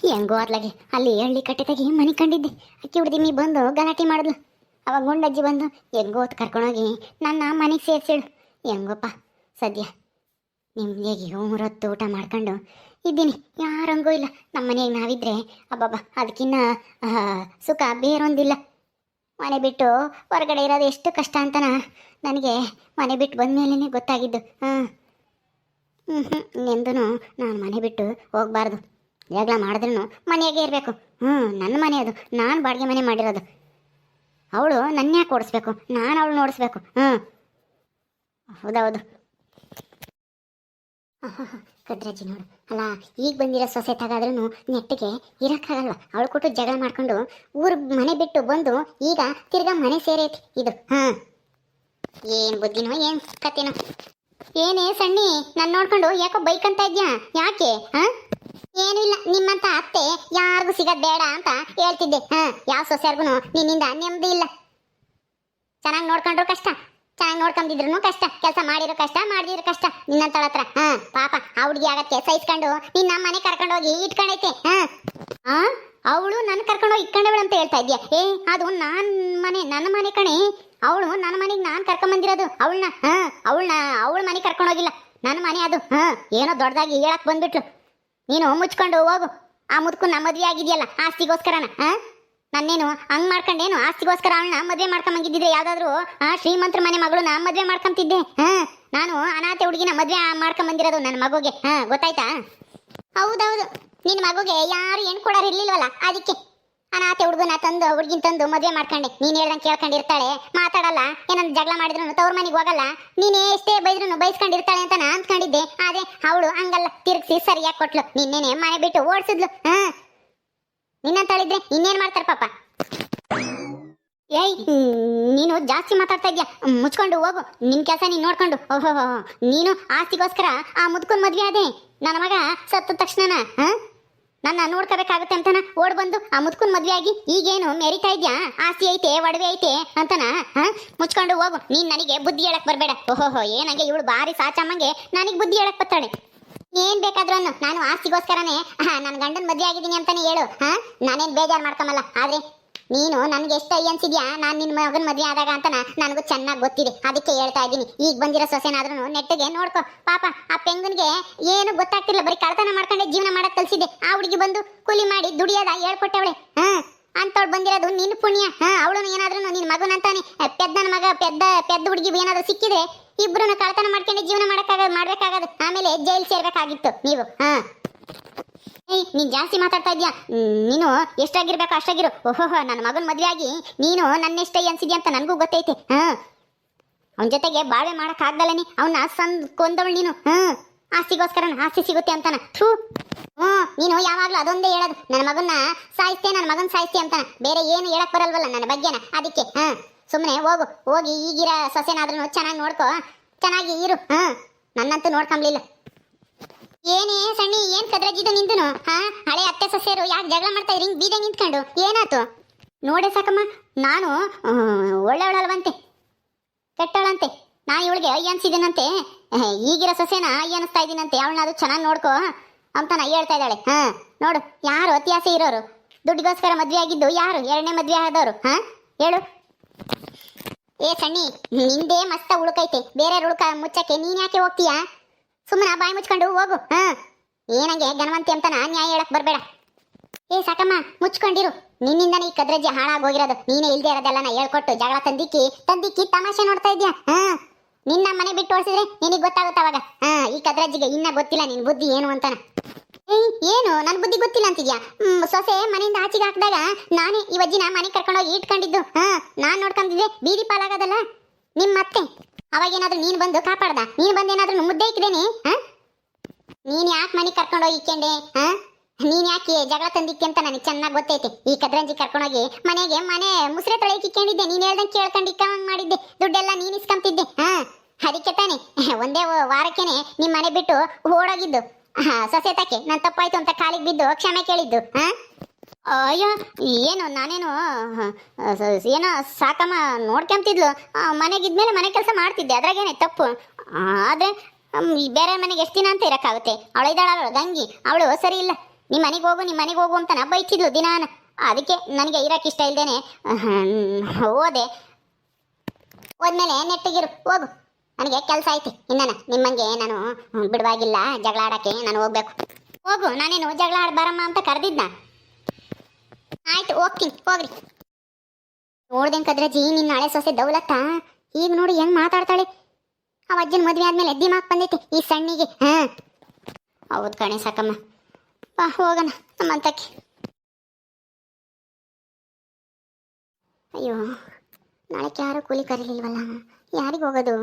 ಹೆಂಗೋ ಅತ್ಲಾಗೆ ಅಲ್ಲಿ ಹಳ್ಳಿ ಕಟ್ಟೆತಾಗಿ ಮನೆ ಕಂಡಿದ್ದೆ. ಅಕ್ಕಿ ಹುಡ್ದಿಮಿ ಬಂದು ಗಲಾಟೆ ಮಾಡಿದ್ಲು. ಅವಾಗ ಗುಂಡಜ್ಜಿ ಬಂದು ಹೆಂಗೋ ಹೊತ್ತು ಕರ್ಕೊಂಡೋಗಿ ನನ್ನ ಮನೆಗೆ ಸೇರಿಸಿಳು. ಹೆಂಗೋಪ್ಪ ಸದ್ಯ ನಿಮ್ಗೆ ಹೊತ್ತು ಊಟ ಮಾಡ್ಕೊಂಡು ಇದ್ದೀನಿ. ಯಾರಂಗೂ ಇಲ್ಲ. ನಮ್ಮ ಮನೆಗೆ ನಾವಿದ್ರೆ ಅಬ್ಬಬ್ಬ ಅದಕ್ಕಿನ್ನ ಸುಖ ಬೇರೊಂದಿಲ್ಲ. ಮನೆ ಬಿಟ್ಟು ಹೊರಗಡೆ ಇರೋದು ಎಷ್ಟು ಕಷ್ಟ ಅಂತನ ನನಗೆ ಮನೆ ಬಿಟ್ಟು ಬಂದಮೇಲೆ ಗೊತ್ತಾಗಿದ್ದು. ಎಂದೂ ನಾನು ಮನೆ ಬಿಟ್ಟು ಹೋಗಬಾರ್ದು. ಜಗಳ ಮಾಡಿದ್ರೂ ಮನೆಯಾಗೆ ಇರಬೇಕು. ನನ್ನ ಮನೆ ಅದು, ನಾನು ಬಾಡಿಗೆ ಮನೆ ಮಾಡಿರೋದು. ಅವಳು ನನ್ನ ಯಾಕೆ ಓಡಿಸ್ಬೇಕು, ನಾನು ಅವಳು ನೋಡಿಸ್ಬೇಕು. ಹೌದೌದು. ಕದ್ರಜ್ಜಿ ನೋಡು, ಅಲ್ಲ ಈಗ ಬಂದಿರೋ ಸೊಸೆ ತಗಾದ್ರೂ ನೆಟ್ಟಿಗೆ ಇರೋಕ್ಕಾಗಲ್ವ. ಅವಳು ಕೊಟ್ಟು ಜಗಳ ಮಾಡ್ಕೊಂಡು ಊರು ಮನೆ ಬಿಟ್ಟು ಬಂದು ಈಗ ತಿರ್ಗಾ ಮನೆ ಸೇರೈತಿ ಇದು. ಏನು ಬುದ್ಧಿನೋ ಏನು ಕತೆನೋ. ಏನೇ ಸಣ್ಣಿ, ನಾನು ನೋಡ್ಕೊಂಡು ಯಾಕೋ ಬೈಕ್ ಅಂತ ಇದ್ಯಾ? ಯಾಕೆ? ಏನೂ ಇಲ್ಲ, ನಿಮ್ಮಂತ ಅತ್ತೆ ಯಾರಿಗೂ ಸಿಗೋದು ಬೇಡ ಅಂತ ಹೇಳ್ತಿದ್ದೆ. ಯಾವ ಸೊಸೆಯಾರ್ಗು ನಿನ್ನಿಂದ ನೆಮ್ಮದಿ ಇಲ್ಲ. ಚೆನ್ನಾಗಿ ನೋಡ್ಕೊಂಡ್ರು ಕಷ್ಟ, ಚೆನ್ನಾಗಿ ನೋಡ್ಕೊಂಡಿದ್ರು ಕಷ್ಟ, ಕೆಲಸ ಮಾಡಿರೋ ಕಷ್ಟ, ಮಾಡ್ದಿರೋ ಕಷ್ಟ ನಿನ್ನಂತಳ ಹತ್ರ. ಪಾಪ ಆ ಹುಡುಗಿ ಆಗತ್ತೆ ಸಹಿಸ್ಕೊಂಡು ನಿನ್ನ ಮನೆ ಕರ್ಕೊಂಡೋಗಿ ಇಟ್ಕೊಂಡೈತೆ. ಅವಳು ನನ್ನ ಕರ್ಕೊಂಡೋಗಿ ಇಟ್ಕೊಂಡವಳು ಅಂತ ಹೇಳ್ತಾ ಇದ್ಯಾ? ಅದು ನನ್ನ ಮನೆ ಕಣೆ. ಅವಳು ನನ್ನ ಮನೆಗೆ ನಾನು ಕರ್ಕೊಂಬಂದಿರೋದು ಅವಳನ್ನ. ಅವಳ ಮನೆ ಕರ್ಕೊಂಡೋಗಿಲ್ಲ, ನನ್ನ ಮನೆ ಅದು. ಏನೋ ದೊಡ್ಡದಾಗಿ ಹೇಳಕ್ ಬಂದ್ಬಿಟ್ಲು. ನೀನು ಮುಚ್ಕೊಂಡು ಹೋಗು. ಆ ಮುದ್ಕನ್ನ ಮದುವೆ ಆಗಿದೆಯಲ್ಲ ಆಸ್ತಿಗೋಸ್ಕರನ? ನನ್ನೇನು ಹಂಗ್ ಮಾಡ್ಕೊಂಡೇನು? ಆಸ್ತಿಗೋಸ್ಕರ ಅವಳನ್ನ ಮದುವೆ ಮಾಡ್ಕೊಂಬಂಗಿದ್ದಿದ್ರೆ ಯಾವ್ದಾದ್ರು ಶ್ರೀಮಂತರ ಮನೆ ಮಗಳನ್ನ ಮದುವೆ ಮಾಡ್ಕೊಂತಿದ್ದೆ. ನಾನು ಅನಾಥೆ ಹುಡುಗಿನ ಮದುವೆ ಮಾಡ್ಕೊಂಬಂದಿರೋದು ನನ್ನ ಮಗುಗೆ. ಗೊತ್ತಾಯ್ತಾ? ಹೌದೌದು, ನಿನ್ನ ಮಗುಗೆ ಯಾರು ಹೆಣ್ಣು ಕೊಡೋರು ಇರ್ಲಿಲ್ವಲ್ಲ, ಅದಕ್ಕೆ ಅನಾಥೆ ಹುಡುಗನ ತಂದು ಹುಡುಗಿನ ತಂದು ಮದುವೆ ಮಾಡ್ಕೊಂಡೆ. ನೀನು ಹೇಳ್ದಂಗೆ ಕೇಳ್ಕೊಂಡಿರ್ತಾಳೆ, ಮಾತಾಡಲ್ಲ, ಏನಂತ ಜಗಳ ಮಾಡಿದ್ರು ತವ್ರ ಮನೆಗೆ ಹೋಗಲ್ಲ, ನೀನೇ ಎಷ್ಟೇ ಬೈದ್ರು ಬೈಸ್ಕೊಂಡಿರ್ತಾಳೆ ಅಂತ ನಾನು ಅಂದ್ಕೊಂಡಿದ್ದೆ. ಆದ್ರೆ ಅವಳು ಹಂಗಲ್ಲ, ತಿರ್ಗಿಸಿ ಸರಿಯಾಗಿ ಕೊಟ್ಲು. ನಿನ್ನೇನೆ ಮನೆ ಬಿಟ್ಟು ಓಡಿಸಿದ್ಲು. ನಿನ್ನಂತಳಿದ್ರೆ ಇನ್ನೇನು ಮಾಡ್ತಾರೆ ಪಾಪ. ನೀನು ಜಾಸ್ತಿ ಮಾತಾಡ್ತಾ ಇದ್ಯಾ, ಮುಚ್ಕೊಂಡು ಹೋಗು. ನಿನ್ ಕೆಲಸ ನೀನು ನೋಡ್ಕೊಂಡು. ಓಹೋ, ನೀನು ಆಸ್ತಿಗೋಸ್ಕರ ಆ ಮುದ್ಕನ್ ಮದ್ವೆ ಅದೇ. ನನ್ನ ಮಗ ಸತ್ತ ತಕ್ಷಣ ನನ್ನ ನೋಡ್ಕೋಬೇಕಾಗುತ್ತೆ ಅಂತನ ಓಡ್ ಬಂದು ಆ ಮುದ್ಕನ್ ಮದ್ವೆ ಆಗಿ ಈಗೇನು ಮೆರಿತಾ ಇದ್ಯಾ? ಆಸ್ತಿ ಐತೆ, ಒಡವೆ ಐತೆ ಅಂತನ. ಮುಚ್ಕೊಂಡು ಹೋಗು. ನೀನ್ ನನಗೆ ಬುದ್ಧಿ ಹೇಳಕ್ ಬರ್ಬೇಡ. ಓಹೋಹೋ, ಏನಂಗೆ ಇವಳು ಬಾರಿ ಸಾಚಮ್ಮಂಗೆ ನನಗೆ ಬುದ್ಧಿ ಹೇಳಕ್ ಬರ್ತಾಳೆ. ಏನ್ ಬೇಕಾದ್ರೂ ನಾನು ಆಸ್ತಿಗೋಸ್ಕರನೇ ನನ್ನ ಗಂಡನ ಮದ್ವೆ ಆಗಿದ್ದೀನಿ ಅಂತಾನೆ ಹೇಳು. ನಾನೇನ್ ಬೇಜಾರು ಮಾಡ್ಕೊಂಬಲ್ಲ. ಆದ್ರೆ ನೀನು ನನ್ಗೆ ಎಷ್ಟು ಅನ್ಸಿದ್ಯಾ ನಾನು ನಿನ್ನ ಮಗನ ಮದುವೆ ಆದಾಗ ಅಂತ ನನಗೂ ಚೆನ್ನಾಗಿ ಗೊತ್ತಿದೆ. ಅದಕ್ಕೆ ಹೇಳ್ತಾ ಇದ್ದೀನಿ, ಈಗ ಬಂದಿರೋ ಸೊಸೆನಾದ್ರೂ ನೆಟ್ಟಿಗೆ ನೋಡ್ಕೊ. ಪಾಪ ಆ ಪೆಂಗನ್ಗೆ ಏನು ಗೊತ್ತಾಗ್ತಿಲ್ಲ, ಬರೀ ಕಳ್ತನ ಮಾಡ್ಕೊಂಡೆ ಜೀವನ ಮಾಡಕ್ ಕಲ್ಸಿದೆ. ಆ ಹುಡುಗಿ ಬಂದು ಕೂಲಿ ಮಾಡಿ ದುಡಿಯೋದ ಹೇಳ್ಕೊಟ್ಟವಳೆ. ಅಂತವಳು ಬಂದಿರೋದು ನಿನ್ನ ಪುಣ್ಯ. ಅವಳು ಏನಾದ್ರೂ ನಿನ್ನ ಮಗನಂತಾನೆ ಪೆದ್ದನ ಮಗ ಪೆದ್ದ ಹುಡುಗಿ ಏನಾದ್ರೂ ಸಿಕ್ಕಿದ್ರೆ ಇಬ್ರು ಕಳ್ತನ ಮಾಡ್ಕೊಂಡೆ ಜೀವನ ಮಾಡ್ಬೇಕಾಗದು. ಆಮೇಲೆ ಜೈಲ್ ಸೇರ್ಬೇಕಾಗಿತ್ತು ನೀವು. ನೀನ್ ಜಾಸ್ತಿ ಮಾತಾಡ್ತಾ ಇದ್ಯಾ. ನೀನು ಎಷ್ಟಾಗಿರ್ಬೇಕು ಅಷ್ಟಾಗಿರು. ಓಹೋಹೋ, ನನ್ನ ಮಗನ ಮದ್ವೆ ಆಗಿ ನೀನು ನನ್ನೆಷ್ಟೇ ಅನ್ಸಿದ್ಯಾ ಅಂತ ನನಗೂ ಗೊತ್ತೈತೆ. ಅವನ ಜೊತೆಗೆ ಬಾಳ್ವೆ ಮಾಡಕ್ ಆಗ್ದಲ್ಲನಿ ಅವನ್ನ ಕೊಂದವಳು ನೀನು. ಆಸ್ತಿಗೋಸ್ಕರ ಆಸ್ತಿ ಸಿಗುತ್ತೆ ಅಂತಾನ. ನೀನು ಯಾವಾಗ್ಲೂ ಅದೊಂದೇ ಹೇಳೋದು, ನನ್ನ ಮಗನ್ನ ಸಾಯಿಸ್ತೇ, ನನ್ನ ಮಗನ್ ಸಾಯಿಸ್ತೆ ಅಂತಾನ. ಬೇರೆ ಏನು ಹೇಳಕ್ ಬರಲ್ವಲ್ಲ ನನ್ನ ಬಗ್ಗೆನ. ಅದಕ್ಕೆ ಸುಮ್ಮನೆ ಹೋಗು. ಹೋಗಿ ಈಗಿರ ಸೊಸೆನಾದ್ರೂ ಚೆನ್ನಾಗಿ ನೋಡ್ಕೋ, ಚೆನ್ನಾಗಿ ಇರು. ನನ್ನಂತೂ ನೋಡ್ಕೊಂಬ್ಲಿಲ್ಲ. ಏನೇ ಸಣ್ಣಿ, ಏನ್ ಕದ್ರಜ್ಜಿದ್ದು ನಿಂತನು? ಹಳೆ ಅತ್ತೆ ಸೊಸೆಯರು ಯಾಕೆ ಜಗಳ ಮಾಡ್ತಾ ಇದ್ರಿ ಹಿಂಗ್ ಬೀದೆ ನಿಂತ್ಕೊಂಡು? ಏನಾಯ್ತು ನೋಡೆ ಸಾಕಮ್ಮ. ನಾನು ಒಳ್ಳೆವಳಲ್ವಂತೆ, ಕೆಟ್ಟವಳಂತೆ. ನಾನು ಇವಳಿಗೆ ಅಯ್ಯ ಅನ್ಸಿದ್ದೀನಂತೆ. ಈಗಿರೋ ಸೊಸೆನ ಅಯ್ಯ ಅನಿಸ್ತಾ ಇದ್ದೀನಂತೆ. ಅವಳನ್ನ ಅದು ಚೆನ್ನಾಗಿ ನೋಡ್ಕೋ ಅಂತ ಹೇಳ್ತಾ ಇದ್ದಾಳೆ. ನೋಡು, ಯಾರು ಅತಿ ಆಸೆ ಇರೋರು? ದುಡ್ಡಿಗೋಸ್ಕರ ಮದ್ವೆ ಆಗಿದ್ದು ಯಾರು? ಎರಡನೇ ಮದ್ವೆ ಆದವರು. ಹೇಳು. ಏ ಸಣ್ಣಿ, ನಿಂದೇ ಮಸ್ತ ಉಳುಕೈತೆ, ಬೇರೆ ಉಳುಕ ಮುಚ್ಚಕ್ಕೆ ನೀನ್ ಯಾಕೆ ಹೋಗ್ತೀಯಾ? ಸುಮ್ಮನೆ ಬಾಯಿ ಮುಚ್ಕೊಂಡು ಹೋಗು. ಏನಂಗೆ ಗಣವಂತಿ ಅಂತನ ನ್ಯಾಯ ಹೇಳಕ್ ಬರ್ಬೇಡ. ಏ ಸಾಕಮ್ಮ, ಮುಚ್ಕೊಂಡಿರು. ನಿನ್ನಿಂದನೇ ಈ ಕದ್ರಜ್ಜಿ ಹಾಳಾಗೋಗಿರೋದು. ನೀನೇ ಇಲ್ದೇ ಇರೋದೆಲ್ಲ ನಾ ಹೇಳ್ಕೊಟ್ಟು ಜಗಳ ತಂದಿಕ್ಕಿ ತಮಾಷೆ ನೋಡ್ತಾ ಇದ್ಯಾ? ನಿನ್ನ ಮನೆ ಬಿಟ್ಟು ಓಡಿಸಿದ್ರೆ ನಿನಗೆ ಗೊತ್ತಾಗುತ್ತೆ ಅವಾಗ. ಈ ಕದ್ರಜ್ಜಿಗೆ ಇನ್ನ ಗೊತ್ತಿಲ್ಲ ನಿನ್ ಬುದ್ಧಿ ಏನು ಅಂತಾನ. ಏನು ನನ್ನ ಬುದ್ಧಿ ಗೊತ್ತಿಲ್ಲ ಅಂತಿದ್ಯಾ? ಸೊಸೆ ಮನೆಯಿಂದ ಆಚೆಗೆ ಹಾಕಿದಾಗ ನಾನೇ ಈ ವಜ್ಜಿನ ಮನೆ ಕರ್ಕೊಂಡೋಗಿ ಇಟ್ಕೊಂಡಿದ್ದು. ನಾನ್ ನೋಡ್ಕೊಂಡಿದ್ದೆ ಬೀದಿ ಪಾಲಾಗದಲ್ಲ ನಿಮ್ಮತ್ತೆ. ಅವಾಗೇನಾದ್ರೂ ನೀನು ಬಂದು ಕಾಪಾಡ್ದ? ನೀನು ಬಂದೇನಾದ್ರೂ ಮುದ್ದೆ ಇಕ್ಕಿದೇನೆ? ನೀನ್ ಯಾಕೆ ಮನೆ ಕರ್ಕೊಂಡೋಗಿ ಇಕ್ಕೊಂಡೆ? ನೀನ್ ಯಾಕೆ ಜಗಳ ತಂದಿಕ್ಕೆ ಅಂತ ನನಗೆ ಚೆನ್ನಾಗಿ ಗೊತ್ತೈತೆ. ಈ ಕದ್ರಂಜಿ ಕರ್ಕೊಂಡೋಗಿ ಮನೆ ಮುಸ್ರೆ ತೊಳೆಯಕ್ಕೆ ಇಕ್ಕೊಂಡಿದ್ದೆ. ನೀನ್ ಹೇಳ್ದಂಗೆ ಕೇಳ್ಕೊಂಡು ಇಕ್ಕಂಗ್ ಮಾಡಿದ್ದೆ. ದುಡ್ಡೆಲ್ಲ ನೀನ್ ಇಸ್ಕೊಂತಿದ್ದೆ. ಅದಕ್ಕೆ ತಾನೆ ಒಂದೇ ವಾರಕ್ಕೇನೆ ನಿಮ್ ಮನೆ ಬಿಟ್ಟು ಓಡೋಗಿದ್ದು. ಸೊಸೆ ತಕ್ಕೆ ನಾನು ತಪ್ಪಾಯ್ತು ಅಂತ ಕಾಲಿಗೆ ಬಿದ್ದು ಕ್ಷಮೆ ಕೇಳಿದ್ದು. ಅಯ್ಯೋ, ಏನು ನಾನೇನು ಏನೋ ಸಾಕಮ್ಮ ನೋಡ್ಕೊಂತಿದ್ಲು. ಮನೆಗಿದ್ಮೇಲೆ ಮನೆ ಕೆಲಸ ಮಾಡ್ತಿದ್ದೆ, ಅದ್ರಾಗೇನೆ ತಪ್ಪು. ಆದರೆ ಬೇರೆ ಮನೆಗೆ ಎಷ್ಟು ದಿನ ಅಂತ ಇರೋಕ್ಕಾಗುತ್ತೆ? ಅವಳು ಇದ್ದಾಳಲ್ಲ ಗಂಗಿ, ಅವಳು ಸರಿ ಇಲ್ಲ. ನಿಮ್ಮ ಮನೆಗೆ ಹೋಗು ಅಂತ ಬೈತಿದ್ಲು ದಿನಾನ. ಅದಕ್ಕೆ ನನಗೆ ಇರಕ್ಕೆ ಇಷ್ಟ ಇಲ್ದೇನೆ ಹೋದೆ. ಹೋದ್ಮೇಲೆ ನೆಟ್ಟಗಿರು ಹೋಗು, ನನಗೆ ಕೆಲಸ ಐತಿ. ಇನ್ನೇನ ನಿಮ್ಮಂಗೆ ನಾನು ಬಿಡುವಾಗಿಲ್ಲ ಜಗಳ ಆಡಕ್ಕೆ, ನಾನು ಹೋಗ್ಬೇಕು. ಹೋಗು, ನಾನೇನು ಜಗಳ ಆಡ್ ಬರಮ್ಮ ಅಂತ ಕರೆದಿದ್ನ. ಆಯ್ತು ಹೋಗ್ತೀನಿ, ಹೋಗ್ರಿ. ನೋಡ್ದೇನ್ ಕದ್ರಜ್ಜಿ, ನಿನ್ನ ನಾಳೆ ಸೊಸೆ ದೌಲತ್ತ ಈಗ ನೋಡಿ ಹೆಂಗ್ ಮಾತಾಡ್ತಾಳೆ. ಆ ಅಜ್ಜನ ಮದ್ವೆ ಆದ್ಮೇಲೆ ದಿಮಾಕ್ ಬಂದೈತಿ ಈ ಸಣ್ಣಿಗೆ. ಹೌದು ಕಣೆ ಸಾಕಮ್ಮ, ಬಾ ಹೋಗೋಣ ನಮ್ಮಂತಕ್ಕೆ. ಅಯ್ಯೋ, ನಾಳೆ ಯಾರು ಕೂಲಿ ಕರೀಲಿಲ್ವಲ್ಲ, ಯಾರಿಗೆ ಹೋಗೋದು?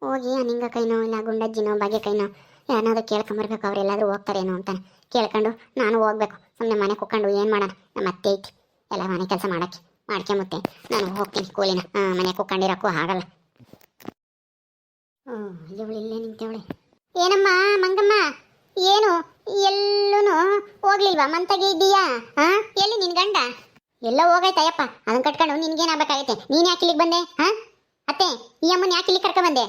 ಹೋಗಿ ಆ ನಿಂಗ ಕೈನೋ ಇಲ್ಲ ಗುಂಡಜ್ಜಿನೋ ಬಾಗೆ ಕೈನೋ ಯಾರನ್ನಾದ್ರೂ ಕೇಳ್ಕೊಂಬರ್ಬೇಕು, ಅವರೆಲ್ಲಾದ್ರೂ ಹೋಗ್ತಾರೇನೋ ಅಂತ ಕೇಳ್ಕೊಂಡು ನಾನು ಹೋಗ್ಬೇಕು. ಸುಮ್ಮನೆ ಮನೆ ಕುಕ್ಕೊಂಡು ಏನು ಮಾಡೋಣ, ನಮ್ಮ ಅತ್ತೆ ಐತಿ ಎಲ್ಲ ಮನೆ ಕೆಲಸ ಮಾಡ್ಕೊಂಬತ್ತೆ ನಾನು ಹೋಗ್ತೀನಿ ಕೂಲಿನ. ಮನೆ ಕುಕ್ಕೊಂಡಿರೋಕ್ಕೂ ಆಗಲ್ಲ. ಇವಳು ಇಲ್ಲೇ ನಿಂತವಳೆ. ಏನಮ್ಮ ಮಂಗಮ್ಮ, ಏನು ಎಲ್ಲೂ ಹೋಗ್ಲಿಲ್ವಾ? ಮಂತಾಗೆ ಇದ್ದೀಯಾ? ಎಲ್ಲಿ ನಿನ್ ಗಂಡ? ಎಲ್ಲ ಹೋಗೈತಯ್ಯಪ್ಪ, ಅದನ್ನ ಕಟ್ಕೊಂಡು ನಿನ್ಗೇನಾಗಬೇಕಾಗೈತೆ? ನೀನ್ ಯಾಕೆ ಇಲ್ಲಿಗೆ ಬಂದೆ? ಅತ್ತೆ, ಈ ಅಮ್ಮನ ಯಾಕೆ ಇಲ್ಲಿ ಕರ್ಕೊಂಡ್ ಬಂದೆ?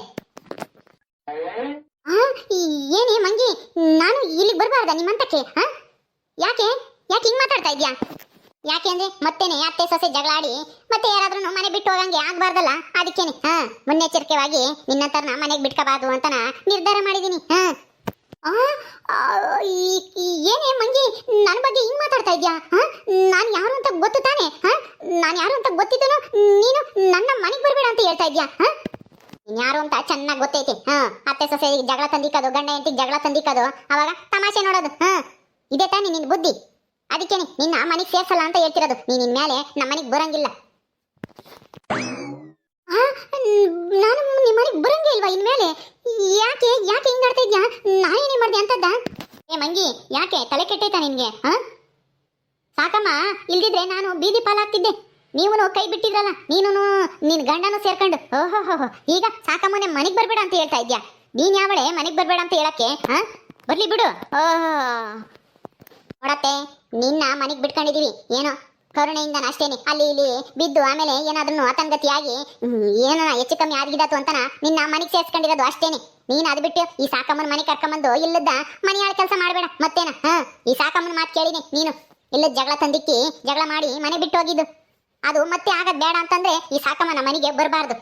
ಏನೇ ಮಂಗಿ, ನಾನು ಇಲ್ಲಿಗೆ ಬರಬಾರ್ದ ನಿಮ್ಮಂತಕ್ಕೆ? ಯಾಕೆ ಯಾಕೆ ಹಿಂಗ್ ಮಾತಾಡ್ತಾ ಇದ್ಯಾ? ಯಾಕೆ ಅಂದ್ರೆ ಮತ್ತೇನೆ ಅತ್ತೆ ಸೊಸೆ ಜಗಳ ಆಡಿ ಮತ್ತೆ ಯಾರಾದ್ರೂ ಮನೆ ಬಿಟ್ಟು ಹೋಗಂಗೆ ಆಗ್ಬಾರ್ದಲ್ಲ, ಅದಕ್ಕೇನೆ ಮುನ್ನೆಚ್ಚರಿಕೆವಾಗಿ ನಿನ್ನಂತರ್ನ ಮನೆಗೆ ಬಿಟ್ಕೋಬಾರ್ದು ಅಂತ ನಿರ್ಧಾರ ಮಾಡಿದೀನಿ. ಏನೇ ಮಂಗಿ, ನನ್ನ ಬಗ್ಗೆ ಹಿಂಗ್ ಮಾತಾಡ್ತಾ ಇದ್ಯಾ? ನಾನು ಯಾರು ಅಂತ ಗೊತ್ತು ತಾನೆ? ನಾನು ಯಾರು ಅಂತ ಗೊತ್ತಿದ್ದನು ನೀನು ನನ್ನ ಮನೆಗೆ ಬರ್ಬೇಡ ಅಂತ ಹೇಳ್ತಾ ಇದ್ಯಾ? ನೀನ್ ಯಾರು ಅಂತ ಚೆನ್ನಾಗಿ ಗೊತ್ತೈತಿ. ಅತ್ತೆ ಸೊಸೆ ಜಗಳ ತಂದಿಕ್ಕದು, ಗಂಡ ಹೆಂಡತಿಗೆ ಜಗಳ ತಂದಿಕ್ಕದು, ಅವಾಗ ತಮಾಷೆ ನೋಡೋದು. ಇದೇ ತಾನೆ ನಿನ್ ಬುದ್ಧಿ. ಅದಕ್ಕೇನೆ ನಿನ್ನ ಮನೆಗೆ ಸೇರ್ಸಲ್ಲ ಅಂತ ಹೇಳ್ತಿರೋದು. ನೀನ್ ಇನ್ಮೇಲೆ ನಮ್ಮ ಮನೆಗೆ ಬರಂಗಿಲ್ಲ. ನಾನು ನಿಮ್ಮ ಮನೆಗೆ ಬರಂಗೇ ಇಲ್ವಾ ಇನ್ಮೇಲೆ? ಯಾಕೆ ಯಾಕೆ ಹಿಂಗ್ ಆಡ್ತಾ ಇದ್ಯಾ? ನಾನೇನೇ ಮಾಡ್ದೆ ಅಂತದ್ದ? ಏ ಮಂಗಿ, ಯಾಕೆ ತಲೆ ಕೆಟ್ಟೈತಾ ನಿನ್ಗೆ? ಸಾಕಮ್ಮ, ಇಲ್ದಿದ್ರೆ ನಾನು ಬೀದಿ ಪಾಲಾಗ್ತಿದ್ದೆ. ನೀವು ಕೈ ಬಿಟ್ಟಿದ್ರಲ್ಲ, ನೀನು ನಿನ್ ಗಂಡನೂ ಸೇರ್ಕೊಂಡು. ಓಹೋ, ಈಗ ಸಾಕಮ್ಮನೆ ಮನೆಗೆ ಬರ್ಬೇಡ ಅಂತ ಹೇಳ್ತಾ ಇದ್ಯಾ? ನೀನ್ ಯಾವಳೆ ಮನೆಗೆ ಬರ್ಬೇಡ ಅಂತ ಹೇಳಕ್ಕೆ? ಬರ್ಲಿ ಬಿಡು. ನೋಡತ್ತೆ, ನಿನ್ನ ಮನೆಗೆ ಬಿಟ್ಕೊಂಡಿದೀವಿ ಏನೋ ಕರುಣೆಯಿಂದ ಅಷ್ಟೇನೆ. ಅಲ್ಲಿ ಇಲ್ಲಿ ಬಿದ್ದು ಆಮೇಲೆ ಏನಾದ್ರೂ ಅತಂಗತಿಯಾಗಿ ಏನೋ ಹೆಚ್ಚು ಕಮ್ಮಿ ಆಗಿದಾತು ಅಂತನ ನಿನ್ನ ಮನೆಗೆ ಸೇರ್ಸ್ಕೊಂಡಿರೋದು ಅಷ್ಟೇನೆ. ನೀನ್ ಅದು ಬಿಟ್ಟು ಈ ಸಾಕಮ್ಮನ ಮನೆ ಕರ್ಕೊಂಬಂದು ಇಲ್ಲದ ಮನೆ ಆಳ ಕೆಲಸ ಮಾಡಬೇಡ. ಮತ್ತೇನ? ಈ ಸಾಕಮ್ಮನ ಮಾತು ಕೇಳಿನಿ ನೀನು. ಇಲ್ಲದ ಜಗಳ ತಂದಿಕ್ಕಿ ಜಗಳ ಮಾಡಿ ಮನೆ ಬಿಟ್ಟು ಹೋಗಿದ್ದು ಅದು ಮತ್ತೆ ಆಗದ್ ಬೇಡ ಅಂತಂದ್ರೆ ಈ ಸಾಕಮ್ಮನ ಮನೆಗೆ ಬರಬಾರ್ದು.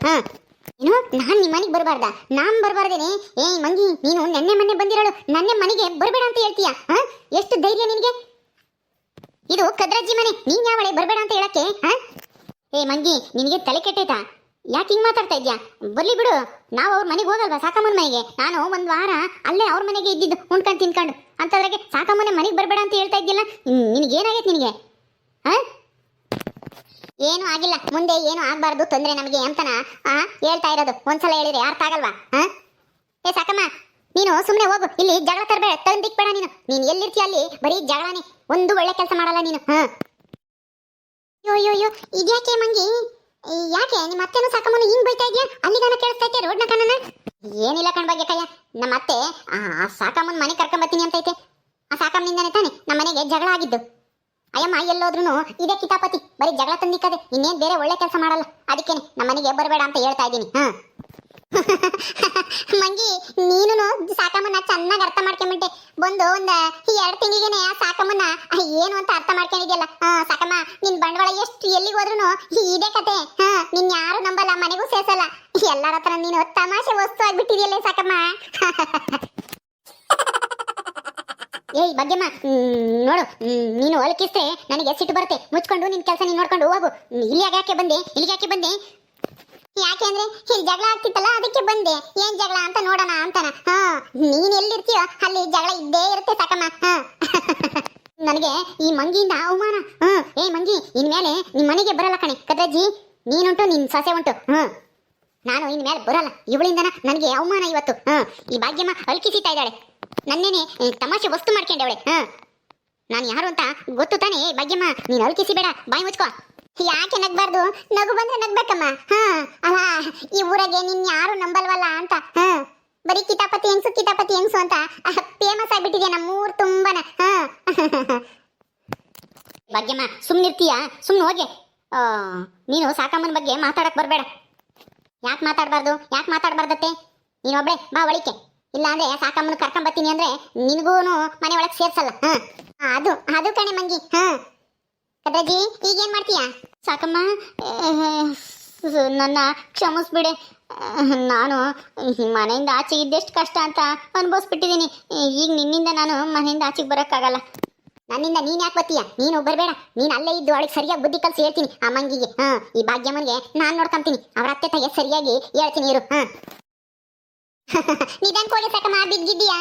ಏನು, ನಾನ್ ನಿಮ್ಮ ಮನೆಗೆ ಬರಬಾರ್ದ? ನಾನ್ ಬರಬಾರ್ದೇನೆ? ಏ ಮಂಗಿ, ನೀನು ನೆನ್ನೆ ಮನೆ ಬಂದಿರೋಳು ನನ್ನ ಮನೆಗೆ ಬರಬೇಡ ಅಂತ ಹೇಳ್ತೀಯ? ಎಷ್ಟು ಧೈರ್ಯ ನಿನಗೆ? ಇದು ಕದ್ರಜ್ಜಿ ಮನೆ, ನೀನ್ ಯಾವಳೆ ಬರಬೇಡ ಅಂತ ಹೇಳಕ್ಕೆ? ಏ ಮಂಗಿ, ನಿನಗೆ ತಲೆ ಕೆಟ್ಟೈತಾ? ಯಾಕೆ ಹಿಂಗ್ ಮಾತಾಡ್ತಾ ಇದ್ಯಾ? ಬರ್ಲಿ ಬಿಡು, ನಾವು ಅವ್ರ ಮನೆಗೆ ಹೋಗಲ್ವಾ ಸಾಕಮ್ಮನ ಮನೆಗೆ? ನಾನು ಒಂದ್ ವಾರ ಅಲ್ಲೇ ಅವ್ರ ಮನೆಗೆ ಇದ್ದಿದ್ದು ಉಣ್ಕೊಂಡು ತಿನ್ಕೊಂಡು. ಅಂತದ್ರಾಗೆ ಸಾಕಮ್ಮನ ಮನೆಗೆ ಬರಬೇಡ ಅಂತ ಹೇಳ್ತಾ ಇದ್ದಿಲ್ಲ. ನಿನಗೇನಾಗೈತೆ ನಿನಗೆ? ಏನು ಆಗಿಲ್ಲ, ಮುಂದೆ ಏನು ಆಗ್ಬಾರ್ದು ತೊಂದ್ರೆ ನಮಗೆ ಅಂತನ ಹೇಳ್ತಾ ಇರೋದು. ಒಂದ್ಸಲ ಹೇಳಿದ್ರೆ ಅರ್ಥ ಆಗಲ್ವಾ? ಏ ಸಾಕಮ್ಮ, ನೀನು ಸುಮ್ಮನೆ ಹೋಗು, ಇಲ್ಲಿ ಜಗಳ ತಂದಿಕ್ಬೇಡ. ನೀನು ಎಲ್ಲಿರ್ತೀಯ ಅಲ್ಲಿ ಬರೀ ಜಗಳನೇ, ಒಂದು ಒಳ್ಳೆ ಕೆಲಸ ಮಾಡಲ್ಲ ನೀನು. ಅಯ್ಯೋ, ಇದ್ಯಾಕೆ ಮಂಗಿ? ಯಾಕೆ ನಿಮ್ಮ ಅತ್ತೆನೂ ಸಾಕಮ್ಮನು ಹಿಂಗ್ ಬೈತಾ ಇದ್ಯಾ? ಅಲ್ಲಿಗಾನ ಕೇಳಿಸ್ತೈತೆ ರೋಡ್ನ ಕಣ್ಣನ? ಏನಿಲ್ಲ ಕಣ್ಬಾಗ್ಯ ಕಯ್ಯ, ನಮ್ಮ ಅತ್ತೆ ಸಾಕಮ್ಮನ ಮನೆ ಕರ್ಕೊಂಬತ್ತೀನಿ ಅಂತೈತೆ. ಆ ಸಾಕಮ್ಮನಿಂದಾನೆ ತಾನೆ ನಮ್ಮ ಮನೆಗೆ ಜಗಳ ಆಗಿದ್ದು. ಅಯ್ಯಮ್ಮ ಎಲ್ಲೋದ್ರೂ ಇದೇ ಕಿತಾಪತಿ, ಬರೀ ಜಗಳ ತಂದಿಕ್ಕದೆ, ಇನ್ನೇನ್ ಬೇರೆ ಒಳ್ಳೆ ಕೆಲಸ ಮಾಡಲ್ಲ. ಅದಕ್ಕೇನೆ ನಮ್ಮ ಮನೆಗೆ ಬರಬೇಡ ಅಂತ ಹೇಳ್ತಾ ಇದ್ದೀನಿ. ಮಂಗಿ, ನೀನು ಸಾಕಮ್ಮನ ಚೆನ್ನಾಗಿ ಅರ್ಥ ಮಾಡ್ಕೊಂಬಿಟ್ಟೆ. ಒಂದು 2 ತಿಂಗಳಿಗೆನೆ ಆ ಸಾಕಮ್ಮನ ಏನು ಅಂತ ಅರ್ಥ ಮಾಡ್ಕೊಂಡಿದ್ಯಲ್ಲ. ಸಾಕಮ್ಮ, ನಿನ್ ಬಂಡವಾಳ ಎಷ್ಟು ಎಲ್ಲಿಗೆ ಹೋದ್ರು ಇದೇ ಕತೆ. ನಿನ್ ಯಾರು ನಂಬಲ್ಲ, ಮನೆಗೂ ಸೇರ್ಸಲ್ಲ. ಎಲ್ಲರ ಹತ್ರ ನೀನು ತಮಾಷೆ ವಸ್ತು ಆಗ್ಬಿಟ್ಟಿದೆಯಲ್ಲ ಸಾಕಮ್ಮ. ಏಯ್ ಭಾಗ್ಯಮ್ಮ, ನೋಡು, ನೀನು ಒಲಕಿಸ್ತೆ ನನಗೆ ಸಿಟ್ಟು ಬರುತ್ತೆ. ಮುಚ್ಕೊಂಡು ನಿನ್ ಕೆಲಸ ನೀನು ನೋಡ್ಕೊಂಡು ಹೋಗು. ಇಲ್ಲಿಗೆ ಯಾಕೆ ಬಂದೆ? ಯಾಕೆ ಅಂದ್ರೆ ಇಲ್ಲಿ ಜಗಳ ಆಗ್ತಿತ್ತಲ್ಲ, ಅದಕ್ಕೆ ಬಂದೆ. ಏನ್ ಜಗಳ ಅಂತ ನೋಡೋಣ ಅಂತನ. ನೀನ್ ಎಲ್ಲಿರ್ತೀಯೋ ಅಲ್ಲಿ ಜಗಳ ಇದ್ದೇ ಇರುತ್ತೆ ಸಾಕಮ್ಮ. ನನಗೆ ಈ ಮಂಗಿಯಿಂದ ಅವಮಾನ. ಏ ಮಂಗಿ, ಇನ್ಮೇಲೆ ನಿಮ್ ಮನೆಗೆ ಬರಲ್ಲ ಕಣೆ. ಕದ್ರಜ್ಜಿ, ನೀನುಂಟು ನಿನ್ ಸೊಸೆ ಉಂಟು. ನಾನು ಇನ್ಮೇಲೆ ಬರಲ್ಲ. ಇವಳಿಂದನ ನನಗೆ ಅವಮಾನ ಇವತ್ತು. ಈ ಭಾಗ್ಯಮ್ಮ ಅಲ್ಕಿಸಿತಾ ಇದ್ದಾಳೆ, ನನ್ನೇನೆ ತಮಾಷೆ ವಸ್ತು ಮಾಡ್ಕೊಂಡವಳೆ. ನಾನು ಯಾರು ಅಂತ ಗೊತ್ತು ತಾನೆ? ಭಾಗ್ಯಮ್ಮ, ನೀನು ಅಲ್ಕಿಸಿ ಬೇಡ, ಬಾಯಿ ಮುಚ್ಕೋ. ಯಾಕೆ ನಗ್ಬಾರ್ದು? ನಗು ಬಂದ್ರೆ ನಗ್ಬೇಕಮ್ಮ. ಅಲ್ಲ, ಈ ಊರಾಗೆ ನಿನ್ ಯಾರು ನಂಬಲ್ವಲ್ಲ ಅಂತ ಬರೀ ಕಿತಾಪತಿ ಹೆಂಗ್ಸು ಅಂತ ಫೇಮಸ್ ಆಗ್ಬಿಟ್ಟಿದೆ ನಮ್ಮೂರ್ ತುಂಬಾನ. ಭಾಗ್ಯಮ್ಮ, ಸುಮ್ನಿರ್ತೀಯ? ಸುಮ್ನೆ ಹೋಗೆ. ನೀನು ಸಾಕಮ್ಮನ ಬಗ್ಗೆ ಮಾತಾಡಕ್ ಬರ್ಬೇಡ. ಯಾಕೆ ಮಾತಾಡ್ಬಾರ್ದತ್ತೆ? ನೀನೊಬ್ಳೆ ಬಾ ಒಳಿಕೆ. ಇಲ್ಲ ಅಂದ್ರೆ ಸಾಕಮ್ಮನ ಕರ್ಕೊಂಬತ್ತೀನಿ ಅಂದ್ರೆ ನಿನಗೂ ಮನೆ ಒಳಗೆ ಸೇರ್ಸಲ್ಲ. ಅದು ಅದು ಕಣೆ ಮಂಗಿ. ಹಾ ಕದ್ರಜ್ಜಿ ಈಗೇನ್ ಮಾಡ್ತೀಯಾ? ಸಾಕಮ್ಮ, ನನ್ನ ಕ್ಷಮಿಸ್ಬಿಡೆ. ನಾನು ಈ ಮನೆಯಿಂದ ಆಚೆ ಇದ್ದೆಷ್ಟು ಕಷ್ಟ ಅಂತ ಅನುಭವಿಸ್ಬಿಟ್ಟಿದ್ದೀನಿ. ಈಗ ನಿನ್ನಿಂದ ನಾನು ಮನೆಯಿಂದ ಆಚೆಗೆ ಬರೋಕ್ಕಾಗಲ್ಲ. ನನ್ನಿಂದ ನೀನ್ ಯಾಕೆ ಬರ್ತೀಯ? ನೀನು ಬರಬೇಡ. ನೀನು ಅಲ್ಲೇ ಇದ್ದು ಅವಳಿಗೆ ಸರಿಯಾಗಿ ಬುದ್ಧಿ ಕಲಿಸಿ ಹೇಳ್ತೀನಿ ಆ ಮಂಗಿಗೆ. ಈ ಭಾಗ್ಯಮ್ಮನಿಗೆ ನಾನು ನೋಡ್ಕೊಂತೀನಿ. ಅವ್ರ ಅತ್ತೆ ತಾಯಿಗೆ ಸರಿಯಾಗಿ ಹೇಳ್ತೀನಿ ಇರು. ನಿಧಾನ ಕೊಡಿ ಸಾಕಮ್ಮ, ಬಿದ್ದಿದ್ದೀಯಾ?